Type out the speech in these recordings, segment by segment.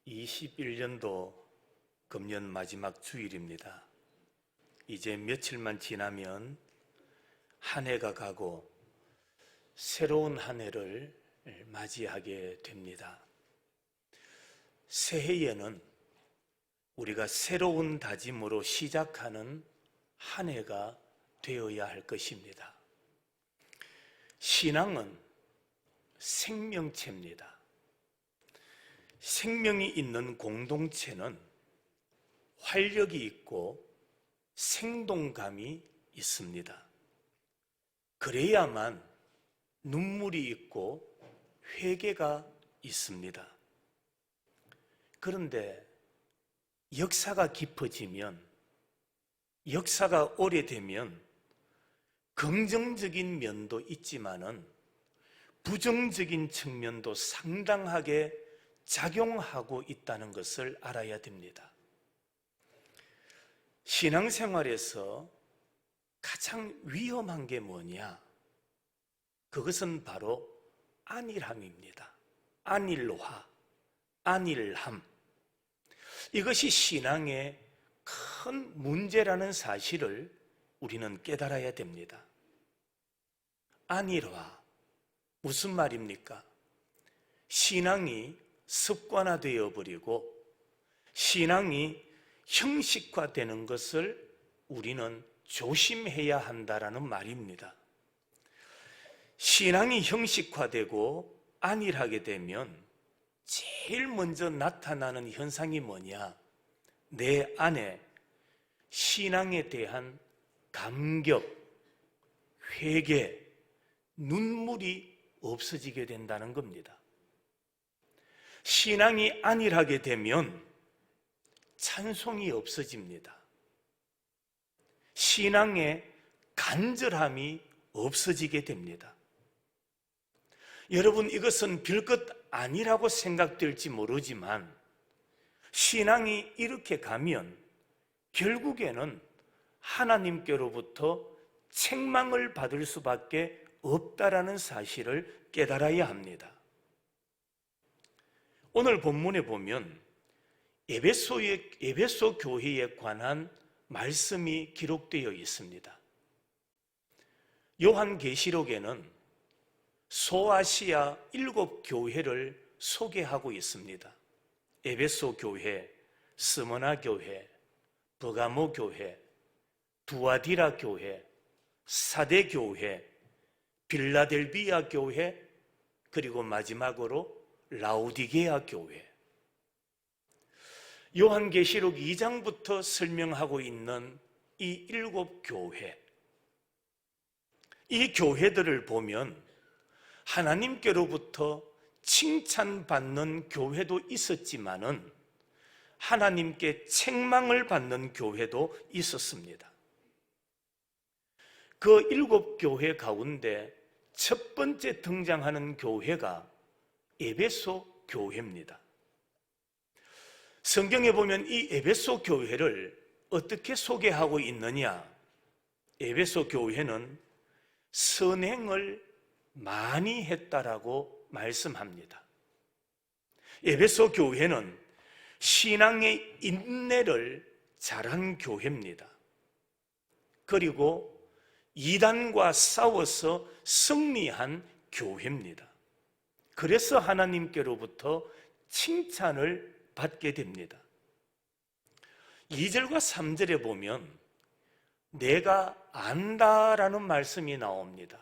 2021년도 금년 마지막 주일입니다. 이제 며칠만 지나면 한 해가 가고 새로운 한 해를 맞이하게 됩니다. 새해에는 우리가 새로운 다짐으로 시작하는 한 해가 되어야 할 것입니다. 신앙은 생명체입니다. 생명이 있는 공동체는 활력이 있고 생동감이 있습니다. 그래야만 눈물이 있고 회개가 있습니다. 그런데 역사가 깊어지면, 역사가 오래되면 긍정적인 면도 있지만은 부정적인 측면도 상당하게 작용하고 있다는 것을 알아야 됩니다. 신앙생활에서 가장 위험한 게 뭐냐? 그것은 바로 안일함입니다. 안일화, 안일함. 이것이 신앙의 큰 문제라는 사실을 우리는 깨달아야 됩니다. 안일화, 무슨 말입니까? 신앙이 습관화되어 버리고 신앙이 형식화되는 것을 우리는 조심해야 한다라는 말입니다. 신앙이 형식화되고 안일하게 되면 제일 먼저 나타나는 현상이 뭐냐? 내 안에 신앙에 대한 감격, 회개, 눈물이 없어지게 된다는 겁니다. 신앙이 안일하게 되면 찬송이 없어집니다. 신앙의 간절함이 없어지게 됩니다. 여러분, 이것은 별것 아니라고 생각될지 모르지만 신앙이 이렇게 가면 결국에는 하나님께로부터 책망을 받을 수밖에 없다라는 사실을 깨달아야 합니다. 오늘 본문에 보면 에베소 교회에 관한 말씀이 기록되어 있습니다. 요한계시록에는 소아시아 7교회를 소개하고 있습니다. 에베소 교회, 스무나 교회, 버가모 교회, 두아디라 교회, 사대 교회, 빌라델비아 교회, 그리고 마지막으로 라오디게아 교회. 요한계시록 2장부터 설명하고 있는 이 7교회, 이 교회들을 보면 하나님께로부터 칭찬받는 교회도 있었지만은 하나님께 책망을 받는 교회도 있었습니다. 그 7교회 가운데 첫 번째 등장하는 교회가 에베소 교회입니다. 성경에 보면 이 에베소 교회를 어떻게 소개하고 있느냐? 에베소 교회는 선행을 많이 했다라고 말씀합니다. 에베소 교회는 신앙의 인내를 잘한 교회입니다. 그리고 이단과 싸워서 승리한 교회입니다. 그래서 하나님께로부터 칭찬을 받게 됩니다. 2절과 3절에 보면 내가 안다라는 말씀이 나옵니다.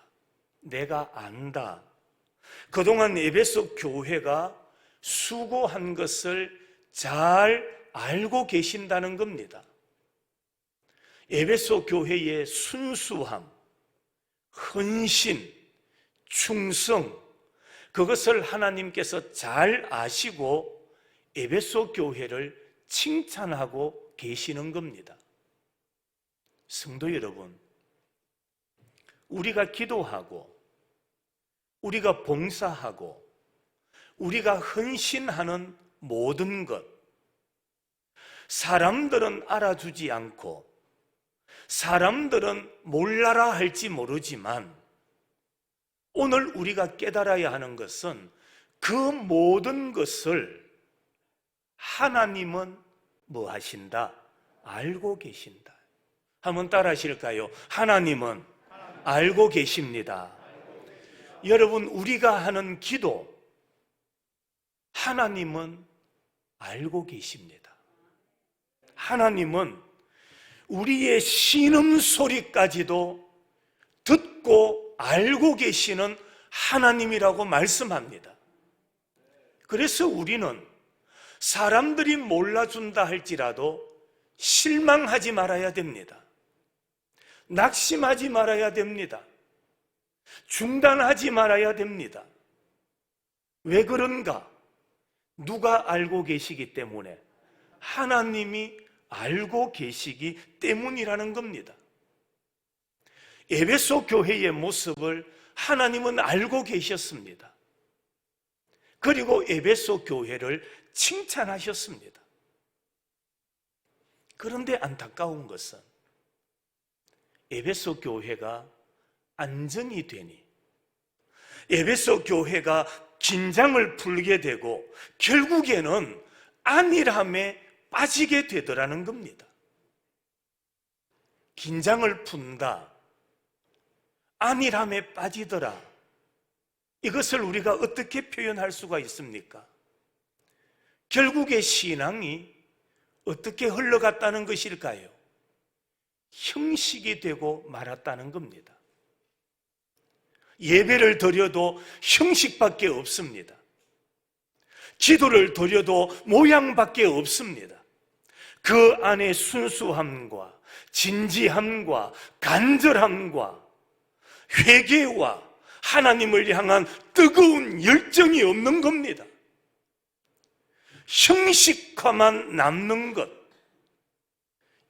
내가 안다. 그동안 에베소 교회가 수고한 것을 잘 알고 계신다는 겁니다. 에베소 교회의 순수함, 헌신, 충성, 그것을 하나님께서 잘 아시고 에베소 교회를 칭찬하고 계시는 겁니다. 성도 여러분, 우리가 기도하고 우리가 봉사하고 우리가 헌신하는 모든 것, 사람들은 알아주지 않고 사람들은 몰라라 할지 모르지만 오늘 우리가 깨달아야 하는 것은 그 모든 것을 하나님은 뭐 하신다? 알고 계신다. 한번 따라 하실까요? 하나님은 알고 계십니다. 여러분, 우리가 하는 기도, 하나님은 알고 계십니다. 하나님은 우리의 신음소리까지도 듣고 알고 계시는 하나님이라고 말씀합니다. 그래서 우리는 사람들이 몰라준다 할지라도 실망하지 말아야 됩니다. 낙심하지 말아야 됩니다. 중단하지 말아야 됩니다. 왜 그런가? 누가 알고 계시기 때문에? 하나님이 알고 계시기 때문이라는 겁니다. 에베소 교회의 모습을 하나님은 알고 계셨습니다. 그리고 에베소 교회를 칭찬하셨습니다. 그런데 안타까운 것은 에베소 교회가 안정이 되니, 에베소 교회가 긴장을 풀게 되고 결국에는 안일함에 빠지게 되더라는 겁니다. 긴장을 푼다, 안일함에 빠지더라. 이것을 우리가 어떻게 표현할 수가 있습니까? 결국에 신앙이 어떻게 흘러갔다는 것일까요? 형식이 되고 말았다는 겁니다. 예배를 드려도 형식밖에 없습니다. 기도를 드려도 모양밖에 없습니다. 그 안에 순수함과 진지함과 간절함과 회개와 하나님을 향한 뜨거운 열정이 없는 겁니다. 형식화만 남는 것,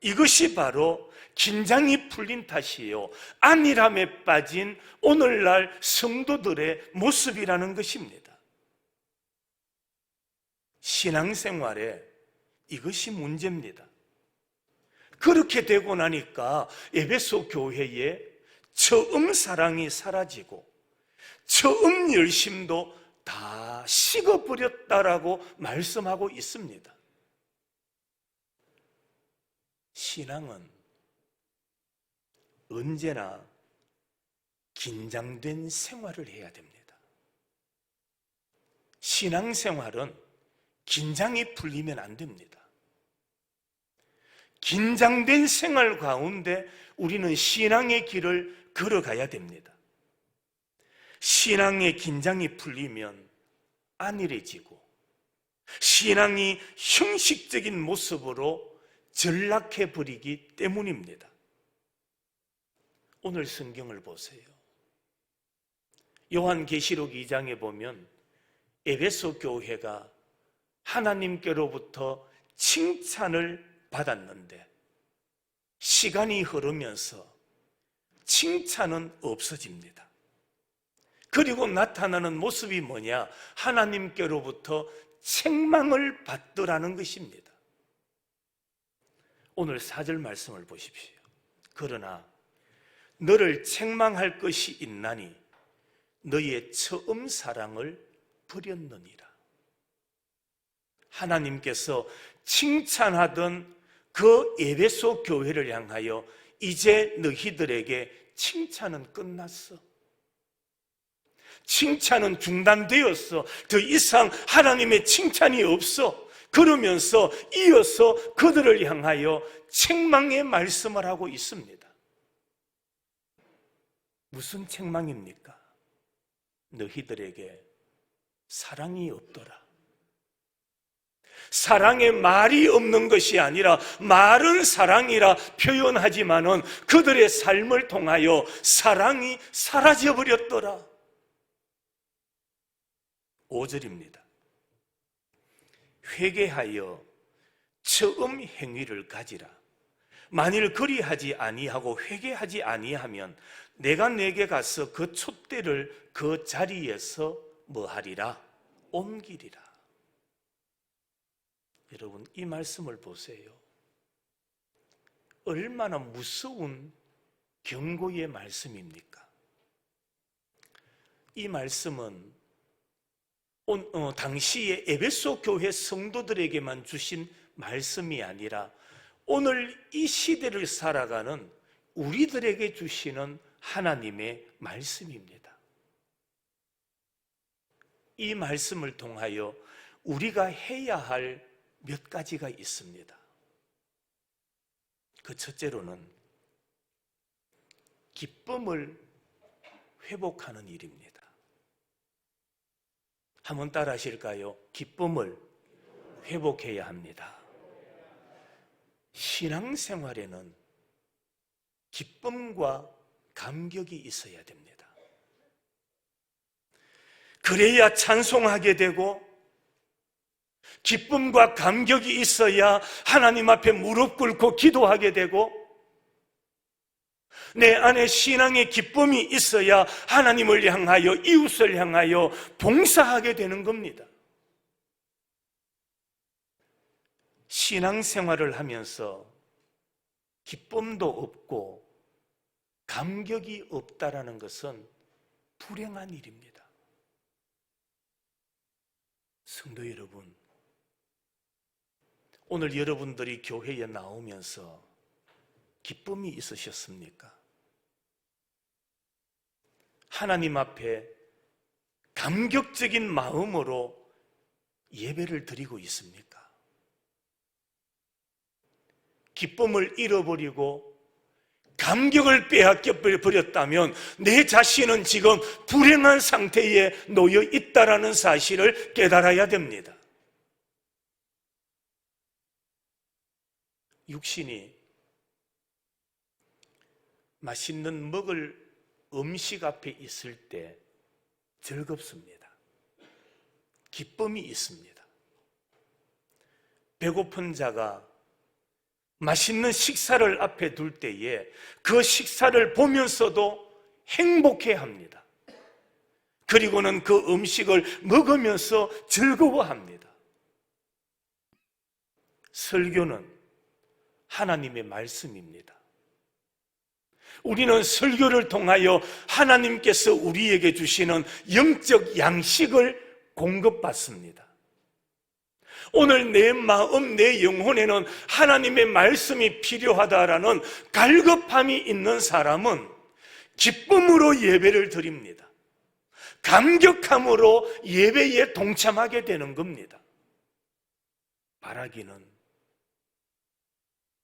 이것이 바로 긴장이 풀린 탓이에요. 안일함에 빠진 오늘날 성도들의 모습이라는 것입니다. 신앙생활에 이것이 문제입니다. 그렇게 되고 나니까 에베소 교회에 처음 사랑이 사라지고 처음 열심도 다 식어버렸다라고 말씀하고 있습니다. 신앙은 언제나 긴장된 생활을 해야 됩니다. 신앙생활은 긴장이 풀리면 안 됩니다. 긴장된 생활 가운데 우리는 신앙의 길을 걸어가야 됩니다. 신앙의 긴장이 풀리면 안일해지고 신앙이 형식적인 모습으로 전락해버리기 때문입니다. 오늘 성경을 보세요. 요한계시록 2장에 보면 에베소 교회가 하나님께로부터 칭찬을 받았는데 시간이 흐르면서 칭찬은 없어집니다. 그리고 나타나는 모습이 뭐냐? 하나님께로부터 책망을 받더라는 것입니다. 오늘 4절 말씀을 보십시오. 그러나 너를 책망할 것이 있나니 너의 처음 사랑을 버렸느니라. 하나님께서 칭찬하던 그 에베소 교회를 향하여 이제 너희들에게 칭찬은 끝났어. 칭찬은 중단되었어. 더 이상 하나님의 칭찬이 없어. 그러면서 이어서 그들을 향하여 책망의 말씀을 하고 있습니다. 무슨 책망입니까? 너희들에게 사랑이 없더라. 사랑에 말이 없는 것이 아니라 말은 사랑이라 표현하지만은 그들의 삶을 통하여 사랑이 사라져버렸더라. 5절입니다. 회개하여 처음 행위를 가지라. 만일 그리하지 아니하고 회개하지 아니하면 내가 내게 가서 그 촛대를 그 자리에서 뭐하리라? 옮기리라. 여러분, 이 말씀을 보세요. 얼마나 무서운 경고의 말씀입니까? 이 말씀은 당시에 에베소 교회 성도들에게만 주신 말씀이 아니라 오늘 이 시대를 살아가는 우리들에게 주시는 하나님의 말씀입니다. 이 말씀을 통하여 우리가 해야 할 몇 가지가 있습니다. 그 첫째로는 기쁨을 회복하는 일입니다. 한번 따라 하실까요? 기쁨을 회복해야 합니다. 신앙생활에는 기쁨과 감격이 있어야 됩니다. 그래야 찬송하게 되고 기쁨과 감격이 있어야 하나님 앞에 무릎 꿇고 기도하게 되고 내 안에 신앙의 기쁨이 있어야 하나님을 향하여 이웃을 향하여 봉사하게 되는 겁니다. 신앙생활을 하면서 기쁨도 없고 감격이 없다라는 것은 불행한 일입니다. 성도 여러분, 오늘 여러분들이 교회에 나오면서 기쁨이 있으셨습니까? 하나님 앞에 감격적인 마음으로 예배를 드리고 있습니까? 기쁨을 잃어버리고 감격을 빼앗겨 버렸다면 내 자신은 지금 불행한 상태에 놓여 있다는 사실을 깨달아야 됩니다. 육신이 맛있는 먹을 음식 앞에 있을 때 즐겁습니다. 기쁨이 있습니다. 배고픈 자가 맛있는 식사를 앞에 둘 때에 그 식사를 보면서도 행복해 합니다. 그리고는 그 음식을 먹으면서 즐거워합니다. 설교는 하나님의 말씀입니다. 우리는 설교를 통하여 하나님께서 우리에게 주시는 영적 양식을 공급받습니다. 오늘 내 마음, 내 영혼에는 하나님의 말씀이 필요하다라는 갈급함이 있는 사람은 기쁨으로 예배를 드립니다. 감격함으로 예배에 동참하게 되는 겁니다. 바라기는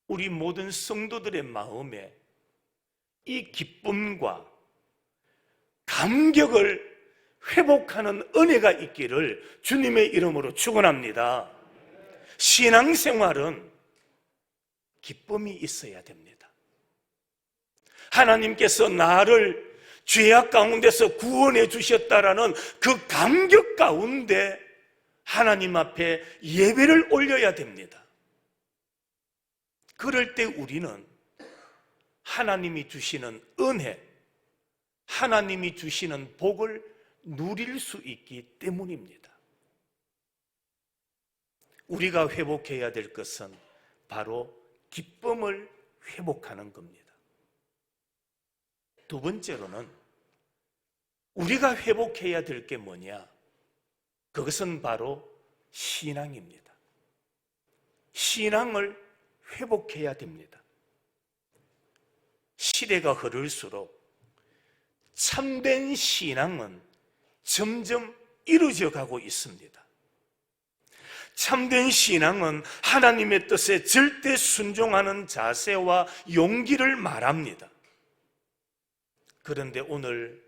우리 모든 성도들의 마음에 이 기쁨과 감격을 회복하는 은혜가 있기를 주님의 이름으로 축원합니다. 신앙생활은 기쁨이 있어야 됩니다. 하나님께서 나를 죄악 가운데서 구원해 주셨다라는 그 감격 가운데 하나님 앞에 예배를 올려야 됩니다. 그럴 때 우리는 하나님이 주시는 은혜, 하나님이 주시는 복을 누릴 수 있기 때문입니다. 우리가 회복해야 될 것은 바로 기쁨을 회복하는 겁니다. 두 번째로는 우리가 회복해야 될 게 뭐냐? 그것은 바로 신앙입니다. 신앙을 회복해야 됩니다. 시대가 흐를수록 참된 신앙은 점점 이루어져 가고 있습니다. 참된 신앙은 하나님의 뜻에 절대 순종하는 자세와 용기를 말합니다. 그런데 오늘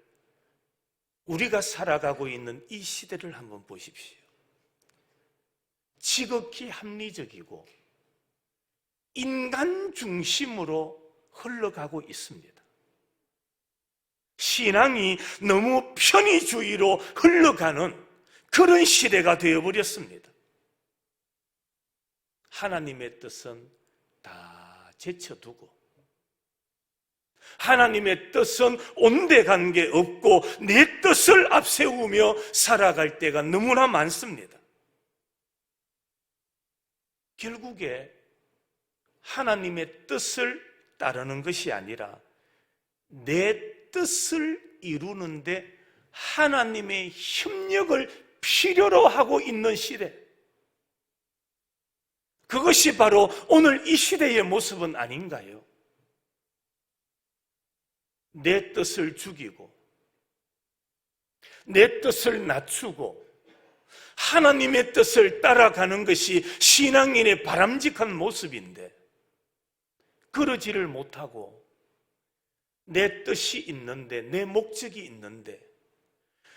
우리가 살아가고 있는 이 시대를 한번 보십시오. 지극히 합리적이고 인간 중심으로 흘러가고 있습니다. 신앙이 너무 편의주의로 흘러가는 그런 시대가 되어버렸습니다. 하나님의 뜻은 다 제쳐두고 하나님의 뜻은 온데간데 없고 내 뜻을 앞세우며 살아갈 때가 너무나 많습니다. 결국에 하나님의 뜻을 따르는 것이 아니라 내 뜻을 이루는데 하나님의 협력을 필요로 하고 있는 시대, 그것이 바로 오늘 이 시대의 모습은 아닌가요? 내 뜻을 죽이고 내 뜻을 낮추고 하나님의 뜻을 따라가는 것이 신앙인의 바람직한 모습인데, 그러지를 못하고 내 뜻이 있는데, 내 목적이 있는데,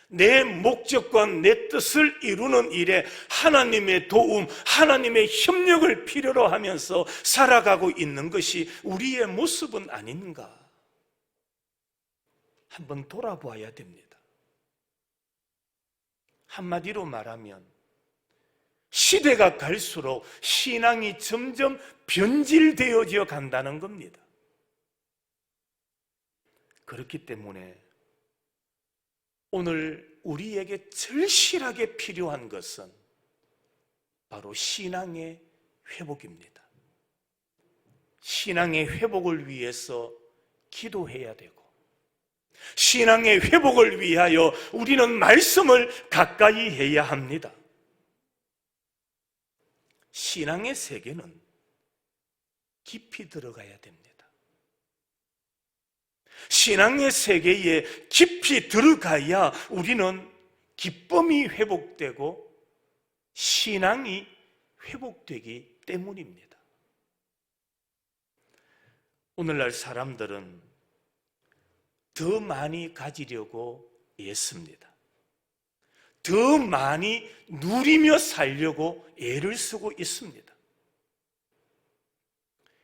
내 목적과 내 뜻을 이루는 일에 하나님의 도움, 하나님의 협력을 필요로 하면서 살아가고 있는 것이 우리의 모습은 아닌가? 한번 돌아보아야 됩니다. 한마디로 말하면 시대가 갈수록 신앙이 점점 변질되어져 간다는 겁니다. 그렇기 때문에 오늘 우리에게 절실하게 필요한 것은 바로 신앙의 회복입니다. 신앙의 회복을 위해서 기도해야 되고, 신앙의 회복을 위하여 우리는 말씀을 가까이 해야 합니다. 신앙의 세계는 깊이 들어가야 됩니다. 신앙의 세계에 깊이 들어가야 우리는 기쁨이 회복되고 신앙이 회복되기 때문입니다. 오늘날 사람들은 더 많이 가지려고 애씁니다. 더 많이 누리며 살려고 애를 쓰고 있습니다.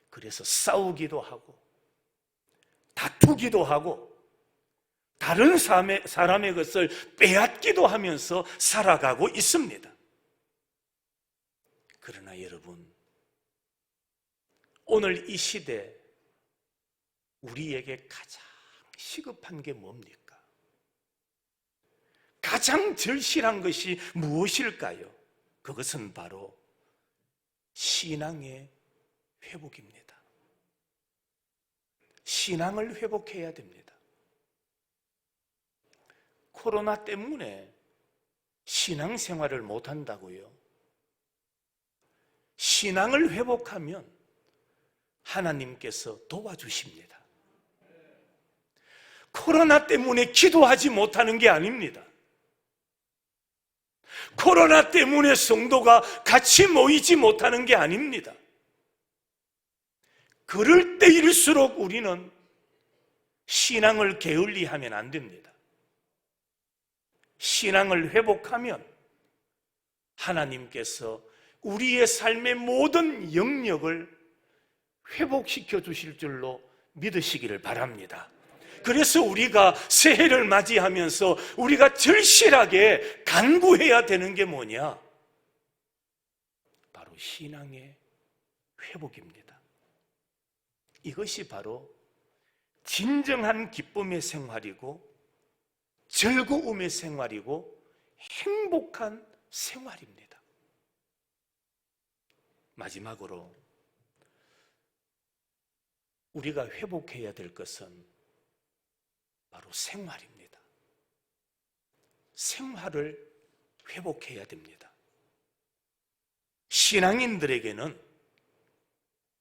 그래서 싸우기도 하고 다투기도 하고 다른 사람의 것을 빼앗기도 하면서 살아가고 있습니다. 그러나 여러분, 오늘 이 시대 우리에게 가장 시급한 게 뭡니까? 가장 절실한 것이 무엇일까요? 그것은 바로 신앙의 회복입니다. 신앙을 회복해야 됩니다. 코로나 때문에 신앙생활을 못한다고요? 신앙을 회복하면 하나님께서 도와주십니다. 코로나 때문에 기도하지 못하는 게 아닙니다. 코로나 때문에 성도가 같이 모이지 못하는 게 아닙니다. 그럴 때일수록 우리는 신앙을 게을리하면 안 됩니다. 신앙을 회복하면 하나님께서 우리의 삶의 모든 영역을 회복시켜 주실 줄로 믿으시기를 바랍니다. 그래서 우리가 새해를 맞이하면서 우리가 절실하게 간구해야 되는 게 뭐냐? 바로 신앙의 회복입니다. 이것이 바로 진정한 기쁨의 생활이고 즐거움의 생활이고 행복한 생활입니다. 마지막으로 우리가 회복해야 될 것은 바로 생활입니다. 생활을 회복해야 됩니다. 신앙인들에게는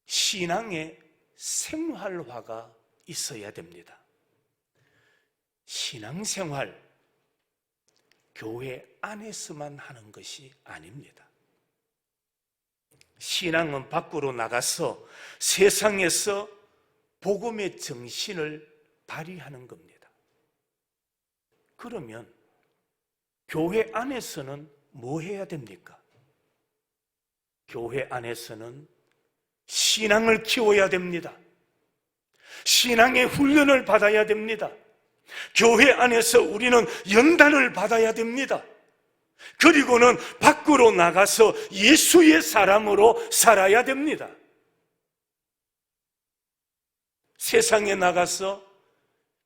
신앙의 생활화가 있어야 됩니다. 신앙생활, 교회 안에서만 하는 것이 아닙니다. 신앙은 밖으로 나가서 세상에서 복음의 정신을 발휘하는 겁니다. 그러면 교회 안에서는 뭐 해야 됩니까? 교회 안에서는 신앙을 키워야 됩니다. 신앙의 훈련을 받아야 됩니다. 교회 안에서 우리는 연단을 받아야 됩니다. 그리고는 밖으로 나가서 예수의 사람으로 살아야 됩니다. 세상에 나가서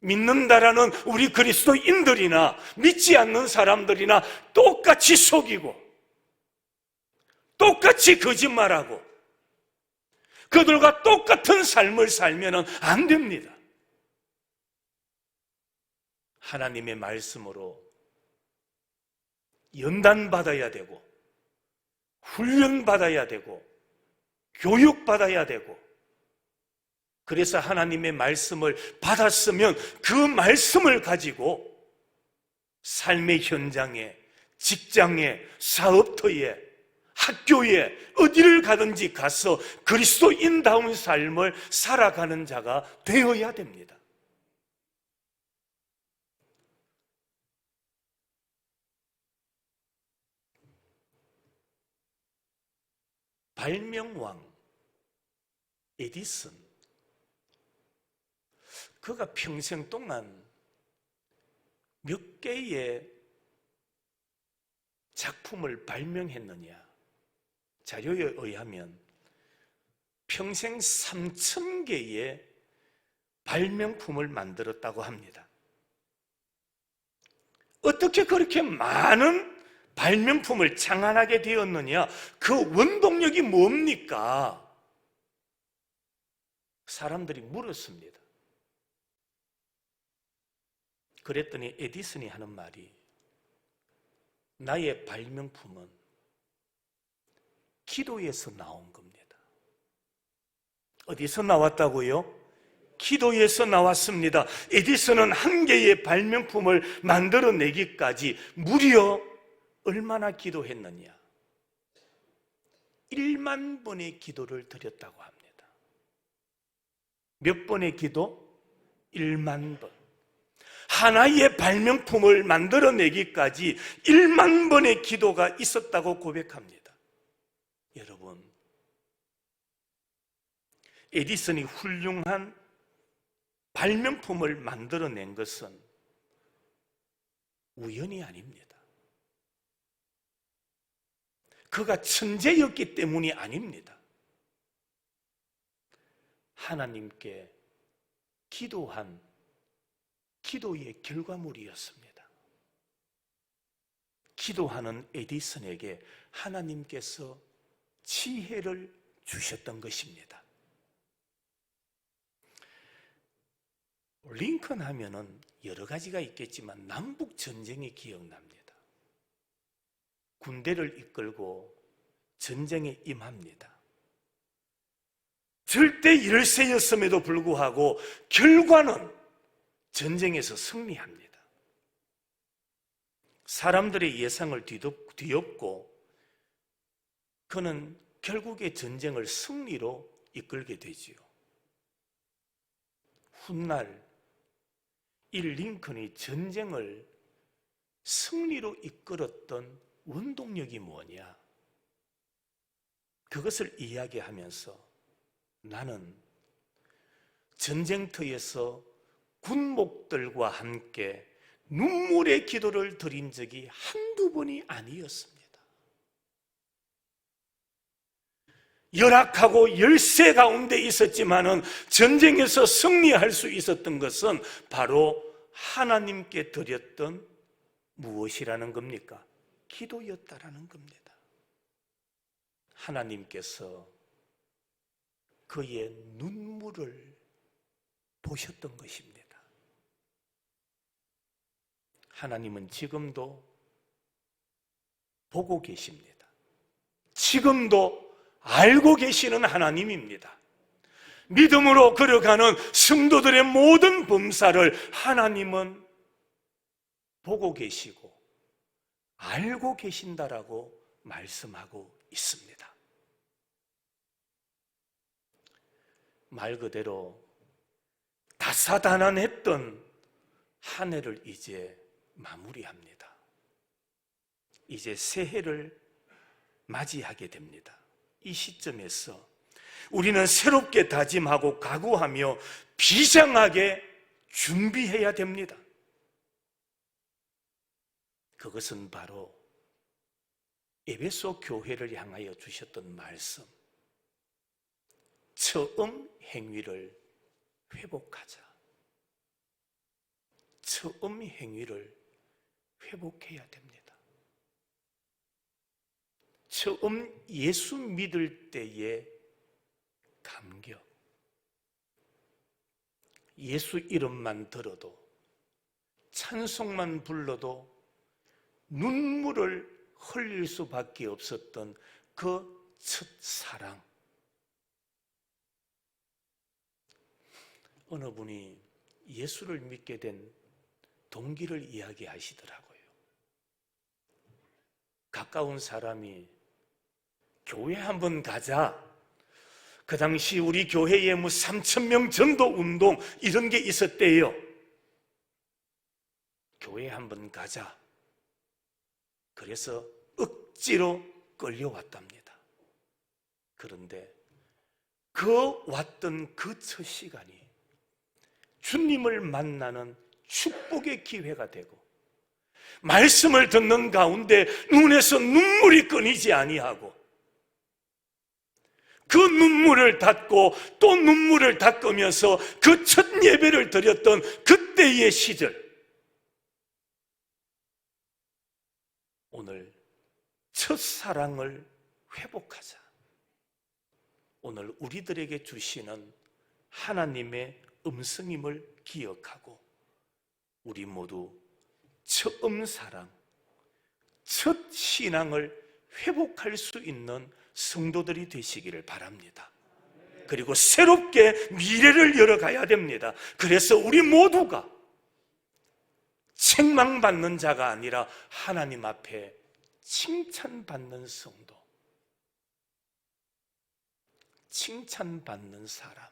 믿는다라는 우리 그리스도인들이나 믿지 않는 사람들이나 똑같이 속이고 똑같이 거짓말하고 그들과 똑같은 삶을 살면 안 됩니다. 하나님의 말씀으로 연단받아야 되고 훈련받아야 되고 교육받아야 되고, 그래서 하나님의 말씀을 받았으면 그 말씀을 가지고 삶의 현장에, 직장에, 사업터에, 학교에 어디를 가든지 가서 그리스도인다운 삶을 살아가는 자가 되어야 됩니다. 발명왕 에디슨, 그가 평생 동안 몇 개의 작품을 발명했느냐? 자료에 의하면 평생 3,000개의 발명품을 만들었다고 합니다. 어떻게 그렇게 많은 발명품을 창안하게 되었느냐? 그 원동력이 뭡니까? 사람들이 물었습니다. 그랬더니 에디슨이 하는 말이, 나의 발명품은 기도에서 나온 겁니다. 어디서 나왔다고요? 기도에서 나왔습니다. 에디슨은 한 개의 발명품을 만들어내기까지 무려 얼마나 기도했느냐? 1만 번의 기도를 드렸다고 합니다. 몇 번의 기도? 1만 번. 하나의 발명품을 만들어내기까지 1만 번의 기도가 있었다고 고백합니다. 여러분, 에디슨이 훌륭한 발명품을 만들어낸 것은 우연이 아닙니다. 그가 천재였기 때문이 아닙니다. 하나님께 기도한 기도의 결과물이었습니다. 기도하는 에디슨에게 하나님께서 지혜를 주셨던 것입니다. 링컨 하면은 여러 가지가 있겠지만 남북 전쟁이 기억납니다. 군대를 이끌고 전쟁에 임합니다. 절대 열세였음에도 불구하고 결과는 전쟁에서 승리합니다. 사람들의 예상을 뒤엎고 그는 결국에 전쟁을 승리로 이끌게 되지요. 훗날 이 링컨이 전쟁을 승리로 이끌었던 원동력이 뭐냐? 그것을 이야기하면서 나는 전쟁터에서 군목들과 함께 눈물의 기도를 드린 적이 한두 번이 아니었습니다. 열악하고 열세 가운데 있었지만은 전쟁에서 승리할 수 있었던 것은 바로 하나님께 드렸던 무엇이라는 겁니까? 기도였다라는 겁니다. 하나님께서 그의 눈물을 보셨던 것입니다. 하나님은 지금도 보고 계십니다. 지금도 알고 계시는 하나님입니다. 믿음으로 걸어가는 성도들의 모든 범사를 하나님은 보고 계시고 알고 계신다라고 말씀하고 있습니다. 말 그대로 다사다난했던 한 해를 이제 마무리합니다. 이제 새해를 맞이하게 됩니다. 이 시점에서 우리는 새롭게 다짐하고 각오하며 비장하게 준비해야 됩니다. 그것은 바로 에베소 교회를 향하여 주셨던 말씀, 처음 행위를 회복하자. 처음 행위를 회복해야 됩니다. 처음 예수 믿을 때의 감격, 예수 이름만 들어도, 찬송만 불러도 눈물을 흘릴 수밖에 없었던 그 첫사랑. 어느 분이 예수를 믿게 된 동기를 이야기하시더라고요. 가까운 사람이 교회 한번 가자. 그 당시 우리 교회에 3,000명 전도 운동 이런 게 있었대요. 교회 한번 가자. 그래서 억지로 끌려왔답니다. 그런데 그 왔던 그 첫 시간이 주님을 만나는 축복의 기회가 되고, 말씀을 듣는 가운데 눈에서 눈물이 끊이지 아니하고, 그 눈물을 닦고 또 눈물을 닦으면서 그 첫 예배를 드렸던 그때의 시절, 오늘 첫사랑을 회복하자. 오늘 우리들에게 주시는 하나님의 음성임을 기억하고 우리 모두 처음 사랑, 첫 신앙을 회복할 수 있는 성도들이 되시기를 바랍니다. 그리고 새롭게 미래를 열어가야 됩니다. 그래서 우리 모두가 책망받는 자가 아니라 하나님 앞에 칭찬받는 성도, 칭찬받는 사람.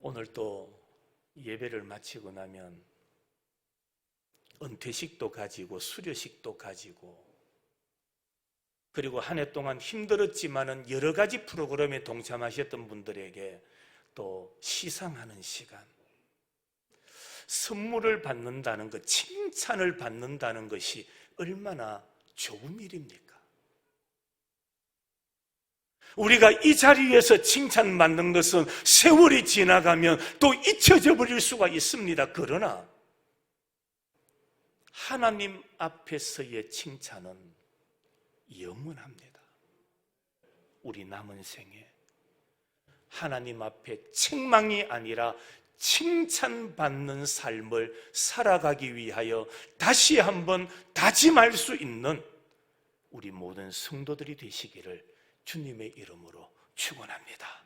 오늘 또 예배를 마치고 나면 은퇴식도 가지고 수료식도 가지고, 그리고 한 해 동안 힘들었지만은 여러 가지 프로그램에 동참하셨던 분들에게 또 시상하는 시간, 선물을 받는다는 것, 칭찬을 받는다는 것이 얼마나 좋은 일입니까? 우리가 이 자리에서 칭찬받는 것은 세월이 지나가면 또 잊혀져 버릴 수가 있습니다. 그러나 하나님 앞에서의 칭찬은 영원합니다. 우리 남은 생에 하나님 앞에 책망이 아니라 칭찬받는 삶을 살아가기 위하여 다시 한번 다짐할 수 있는 우리 모든 성도들이 되시기를 주님의 이름으로 축원합니다.